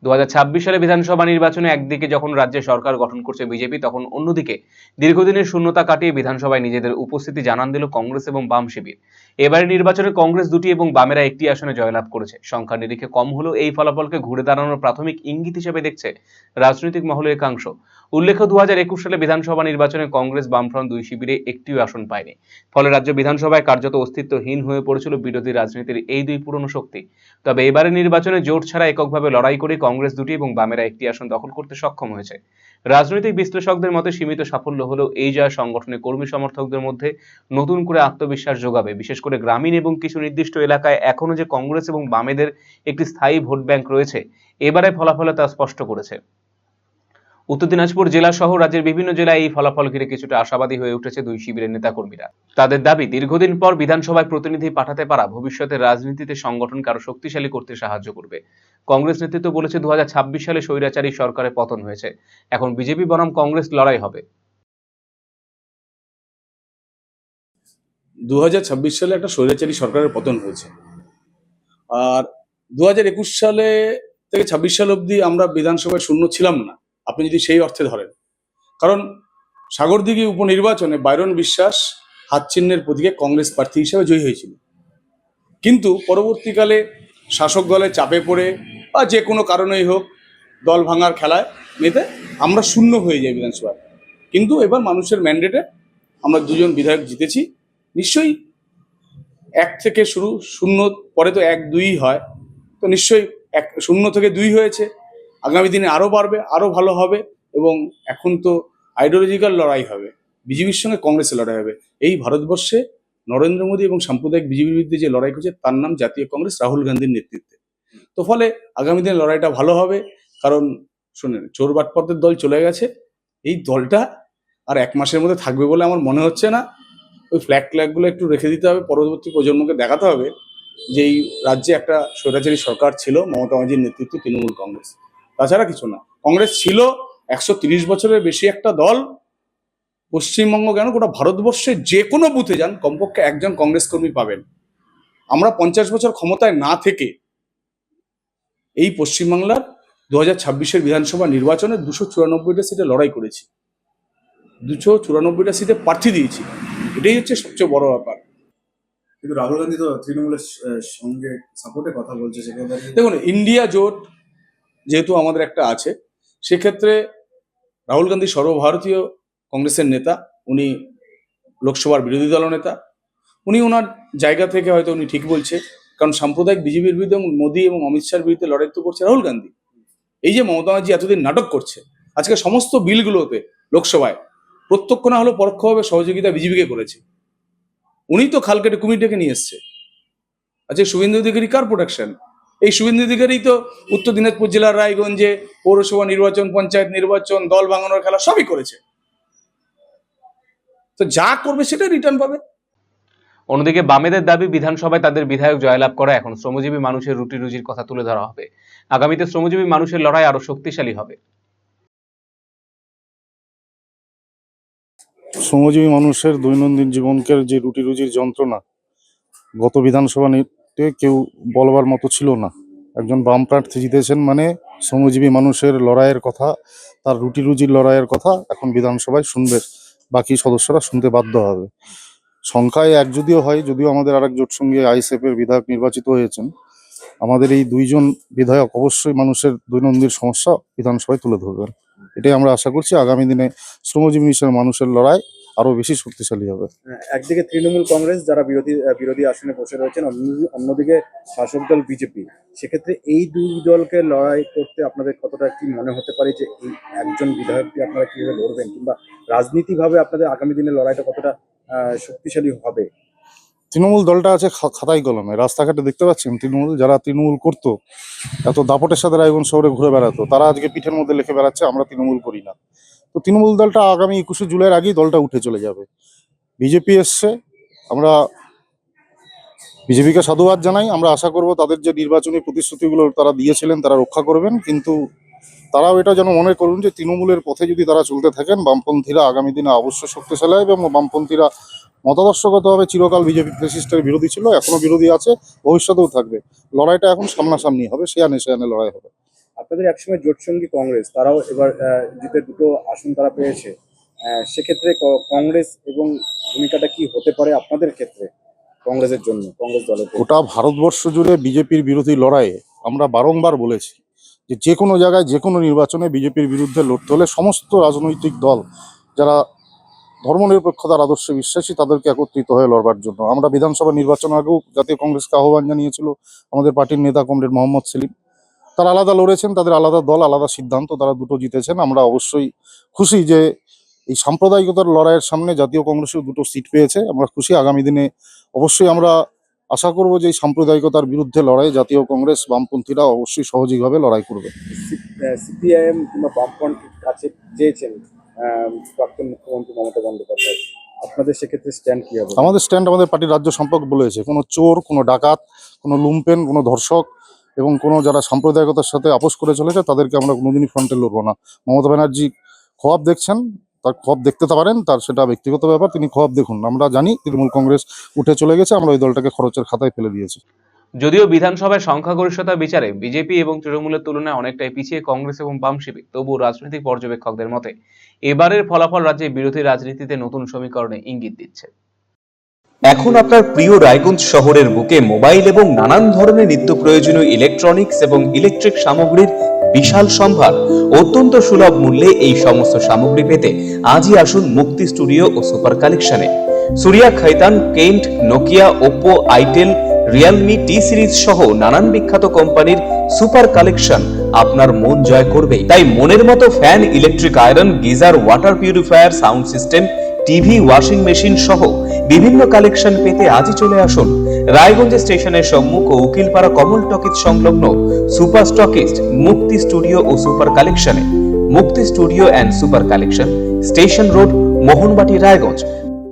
সালে বিধানসভা নির্বাচনে একদিকে যখন রাজ্যে সরকার গঠন করছে বিজেপি, তখন অন্যদিকে দীর্ঘদিনের শূন্যতা কাটিয়ে বিধানসভায় নিজেদের উপস্থিতি জানান দিল কংগ্রেস এবং বাম শিবির। এবারের নির্বাচনে কংগ্রেস দুটি এবং বামেরা একটি আসনে জয়লাভ করেছে। সংখ্যা নিরিখে কম হলেও এই ফলাফলকে ঘুরে দাঁড়ানোর প্রাথমিক ইঙ্গিত হিসেবে দেখছে রাজনৈতিক মহলের একাংশ। উল্লেখ্য, 2021 সালে বিধানসভা নির্বাচনে কংগ্রেস বামফ্রন্ট দুই শিবিরে একটিও আসন পায়নি। ফলে রাজ্য বিধানসভায় কার্যত অস্তিত্বহীন হয়ে পড়েছিল বিরোধী রাজনীতির এই দুই পুরনো শক্তি। তবে এবারের নির্বাচনে জোট ছাড়া এককভাবে লড়াই করে কংগ্রেস দুটি এবং বামেরা একটি আসন দখল করতে সক্ষম হয়েছে। রাজনৈতিক বিশ্লেষকদের মতে সীমিত সাফল্য হলেও এই জয় সংগঠনের কর্মী সমর্থকদের মধ্যে নতুন করে আত্মবিশ্বাস যোগাবে। বিশেষ করে গ্রামীণ এবং কিছু নির্দিষ্ট এলাকায় এখনো যে কংগ্রেস এবং বামেদের একটি স্থায়ী ভোট ব্যাংক রয়েছে, এবারে ফলাফলে তা স্পষ্ট করেছে। উত্তর দিনাজপুর জেলা সহ রাজ্যের বিভিন্ন জেলায় এই ফলাফল ঘিরে কিছুটা আশাবাদী হয়ে উঠেছে দুই শিবিরের নেতাকর্মীরা। তাদের দাবি, দীর্ঘদিন পর বিধানসভায় প্রতিনিধি পাঠাতে পারা ভবিষ্যতের রাজনীতিতে সংগঠনকে আরো শক্তিশালী করতে সাহায্য করবে। কংগ্রেস নেতৃত্ব বলেছে, 2026 সালে স্বৈরাচারী সরকারের পতন হয়েছে, এখন বিজেপি বনাম কংগ্রেস লড়াই হবে। 2026 সালে একটা স্বৈরাচারী সরকারের পতন হয়েছে, আর 2021 সালে থেকে 26 সাল অবধি আমরা বিধানসভায় শূন্য ছিলাম না, আপনি যদি সেই অর্থে ধরেন। কারণ সাগরদিঘি উপনির্বাচনে বাইরন বিশ্বাস হাত চিহ্নের প্রতীকে কংগ্রেস প্রার্থী হিসেবে জয়ী হয়েছিল, কিন্তু পরবর্তীকালে শাসক দলের চাপে পড়ে বা যে কোনো কারণেই হোক দল ভাঙার খেলায় মেতে আমরা শূন্য হয়ে যাই বিধানসভায়। কিন্তু এবার মানুষের ম্যান্ডেটে আমরা দুজন বিধায়ক জিতেছি। নিশ্চয়ই এক থেকে শুরু, শূন্য পরে তো 1-2 হয়, তো নিশ্চয়ই শূন্য থেকে 2 হয়েছে। আগামী দিনে আরও বাড়বে, আরও ভালো হবে, এবং এখন তো আইডিওলজিক্যাল লড়াই হবে, বিজেপির সঙ্গে কংগ্রেসের লড়াই হবে। এই ভারতবর্ষে নরেন্দ্র মোদী এবং সাম্প্রদায়িক বিজেপির বিরুদ্ধে যে লড়াই করছে তার নাম জাতীয় কংগ্রেস, রাহুল গান্ধীর নেতৃত্বে। তো ফলে আগামী দিনে লড়াইটা ভালো হবে। কারণ শুনেন, চোর বাটপাতের দল চলে গেছে, এই দলটা আর 1 মাসের মধ্যে থাকবে বলে আমার মনে হচ্ছে না। ওই ফ্ল্যাগগুলো একটু রেখে দিতে হবে, পরবর্তী প্রজন্মকে দেখাতে হবে যে এই রাজ্যে একটা স্বৈরাচারী সরকার ছিল, মমতা ব্যানার্জির নেতৃত্বে তৃণমূল কংগ্রেস, তাছাড়া কিছু না। কংগ্রেস ছিল 130 বছরের বেশি একটা দল। পশ্চিমবঙ্গ কেন, গোটা ভারতবর্ষে যে কোনো বুথে যান কমপক্ষে একজন কংগ্রেস কর্মী পাবেন। আমরা 50 বছর ক্ষমতায় না থেকে এই পশ্চিমবাংলার 2026-এর বিধানসভা নির্বাচনে 294টা সিটে লড়াই করেছি, 294টা সিটে প্রার্থী দিয়েছি। এটাই হচ্ছে সবচেয়ে বড় ব্যাপার। কিন্তু রাহুল গান্ধী তো তৃণমূলের সঙ্গে সাপোর্টে কথা বলছে, সেখানে দেখুন, ইন্ডিয়া জোট যেহেতু আমাদের একটা আছে, সেক্ষেত্রে রাহুল গান্ধী সর্বভারতীয় কংগ্রেসের নেতা, উনি লোকসভার বিরোধী দল নেতা, উনি ওনার জায়গা থেকে হয়তো উনি ঠিক বলছে। কারণ সাম্প্রদায়িক বিজেপির বিরুদ্ধে মোদী এবং অমিত শাহর বিরুদ্ধে লড়াই তো করছে রাহুল গান্ধী। এই যে মমতা ব্যানার্জি এতদিন নাটক করছে, আজকে সমস্ত বিলগুলোতে লোকসভায় প্রত্যক্ষ না হলেও পরোক্ষভাবে সহযোগিতা বিজেপিকে করেছে। উনি তো খাল কেটে কুমির ডেকে নিয়ে এসছে। আচ্ছা, শুভেন্দু অধিকারী কার প্রোটেকশন? এই শুভেন্দু অধিকারী তো উত্তর দিনাজপুর জেলার রায়গঞ্জে পৌরসভা নির্বাচন, পঞ্চায়েত নির্বাচন, দল ভাঙানোর খেলা সবই করেছে। তো যা করবে সেটা রিটার্ন পাবে। অন্যদিকে বামেদের দাবি, বিধানসভায় তাদের বিধায়ক জয়লাভ করা এখন শ্রমজীবী মানুষের রুটি রুজির কথা তুলে ধরা হবে। আগামীতে শ্রমজীবী মানুষের লড়াই আরো শক্তিশালী হবে। শ্রমজীবী মানুষের দৈনন্দিন জীবনকে যে রুটি রুজির যন্ত্রণা, গত বিধানসভা নিতে কেউ বলবার মতো ছিল না। একজন বাম প্রার্থী জিতেছেন মানে শ্রমজীবী মানুষের লড়াইয়ের কথা, তার রুটি রুজির লড়াইয়ের কথা এখন বিধানসভায় শুনবে, বাকি সদস্যরা শুনতে বাধ্য হবে। সংখ্যায় এক যদিও হয়, যদিও আমাদের আরেক জোট সঙ্গে আইএসএফের বিধায়ক নির্বাচিত হয়েছেন, আমাদের এই দুইজন বিধায়ক অবশ্যই মানুষের দৈনন্দিন সমস্যা বিধানসভায় তুলে ধরবেন। এটাই আমরা আশা করছি। আগামী দিনে শ্রমজীবী মানুষের লড়াই আরো বেশি শক্তিশালী হবে। একদিকে তৃণমূল কংগ্রেস যারা বিরোধী আসনে বসে রয়েছেন, অন্যদিকে শাসক দল বিজেপি, সেক্ষেত্রে এই দুই দলকে লড়াই করতে আপনাদের কতটা কি মনে হতে পারে যে এই একজন বিধায়ককে আপনারা কিভাবে লড়বেন, কিংবা রাজনীতিভাবে আপনাদের আগামী দিনে লড়াইটা কতটা শক্তিশালী হবে? তৃণমূল দলটা আছে খাতায় কলমে, রাস্তাঘাটে দেখতে পাচ্ছেন যারা তৃণমূল করতো, এত দাপটের সাথে রায়গঞ্জ শহরে ঘুরে বেড়াতো, তারা আজকে পিঠের মধ্যে লিখে বেড়াচ্ছে আমরা তৃণমূল করি না। তো তৃণমূল দলটা আগামী 21শে জুলাইয়ের আগেই দলটা উঠে চলে যাবে। বিজেপি এসছে, আমরা বিজেপিকে সাধুবাদ জানাই। আমরা আশা করব তাদের যে নির্বাচনী প্রতিশ্রুতিগুলো তারা দিয়েছিলেন তারা রক্ষা করবেন, কিন্তু তারাও এটা যেন মনে করুন যে তৃণমূলের পথে যদি তারা চলতে থাকেন, বামপন্থীরা আগামী দিনে অবশ্যই শক্তিশালী হবে। এবং বামপন্থীরা মতাদর্শগতভাবে চিরকাল বিজেপি ফ্যাসিস্টের বিরোধী ছিল, এখনো বিরোধী আছে, ভবিষ্যতেও থাকবে। লড়াইটা এখন সামনাসামনি হবে, শেয়ানে শেয়ানে লড়াই হবে। আপনাদের একসময় জোটসঙ্গী কংগ্রেস, তারাও এবার জিতে দুটো আসন তারা পেয়েছে। সেক্ষেত্রে কংগ্রেস এবং ভূমিকাটা কি হতে পারে আপনাদের ক্ষেত্রে, কংগ্রেসের জন্য, কংগ্রেস দলের জন্য? গোটা ভারতবর্ষ জুড়ে বিজেপির বিরোধী লড়াইয়ে আমরা বারংবার বলেছি যে কোনো জায়গায় যে কোনো নির্বাচনে বিজেপির বিরুদ্ধে লড়তে হলে সমস্ত রাজনৈতিক দল যারা ধর্মনিরপেক্ষতার আদর্শে বিশ্বাসী তাদেরকে একত্রিত হয়ে লড়বার জন্য। আমরা বিধানসভা নির্বাচন আগেও জাতীয় কংগ্রেসকে আহ্বান জানিয়েছিল আমাদের পার্টির নেতা কমরেড মোহাম্মদ সেলিম। তারা আলাদা লড়েছেন, তাদের আলাদা দল, আলাদা সিদ্ধান্ত, তারা দুটো জিতেছেন। আমরা অবশ্যই খুশি যে এই সাম্প্রদায়িকতার লড়াইয়ের সামনে জাতীয় কংগ্রেসেও দুটো সিট পেয়েছে। আমরা খুশি। আগামী দিনে অবশ্যই আমরা আশা করব যে এই সাম্প্রদায়িকতার বিরুদ্ধে লড়াই জাতীয় কংগ্রেস বামপন্থীরা অবশ্যই সহযোগীভাবে লড়াই করবে। সিপিআইএম কিংবা বামপন্থীর কাছে চেয়েছেন প্রাক্তন মুখ্যমন্ত্রী মমতা বন্দ্যোপাধ্যায়, আপনাদের সেক্ষেত্রে স্ট্যান্ড কি হবে? আমাদের স্ট্যান্ড আমাদের পার্টির রাজ্য সম্পাদক বলেছে, কোনো চোর, কোনো ডাকাত, কোনো লুম্পেন, কোনো ধর্ষক এবং কোনো যারা সাম্প্রদায়িকতার সাথে আপোষ করে চলেছে তাদেরকে আমরা কোনোদিনই ফ্রন্টে লড়বো না। মমতা ব্যানার্জি খোয়াব দেখছেন, তার খোয়াব দেখতে পারেন, তার সেটা ব্যক্তিগত ব্যাপার, তিনি খোয়াব দেখুন। আমরা জানি তৃণমূল কংগ্রেস উঠে চলে গেছে, আমরা ওই দলটাকে খরচের খাতায় ফেলে দিয়েছি। যদিও বিধানসভায় সংখ্যাগরিষ্ঠতা বিচারে বিজেপি এবং তৃণমূলের তুলনায় অনেকটাই পিছিয়ে কংগ্রেস এবং বাম শিবির, তবুও রাজনৈতিক পর্যবেক্ষকদের মতে এবারের ফলাফল রাজ্যে বিরোধী রাজনীতিতে নতুন সমীকরণে ইঙ্গিত দিচ্ছে। এখন আপনার প্রিয় রায়গঞ্জ শহরের বুকে মোবাইল এবং নানান ধরনের নিত্য প্রয়োজনীয় ইলেকট্রনিক্স এবং ইলেকট্রিক সামগ্রীর বিশাল সম্ভার অত্যন্ত সুলভ মূল্যে এই সমস্ত সামগ্রী পেতে আজই আসুন মুক্তি স্টুডিও ও সুপার কালেকশনে। Surya, Khaitan, Kent, Nokia, Oppo, itel, Realme, T Series সহ নানান বিখ্যাত কোম্পানির সুপার কালেকশন আপনার মন জয় করবে। তাই মনের মতো fan, electric iron, geyser, water purifier, sound system, TV, washing machine সহ বিভিন্ন কালেকশন পেতে আজই চলে আসুন রায়গঞ্জ স্টেশনের সম্মুখ ও উকিলপাড়া কমল টকিজ সংলগ্ন সুপার স্টকিস্ট মুক্তি স্টুডিও ও সুপার কালেকশনে। মুক্তি studio and super collection, station road, Mohanbati, Raiganj.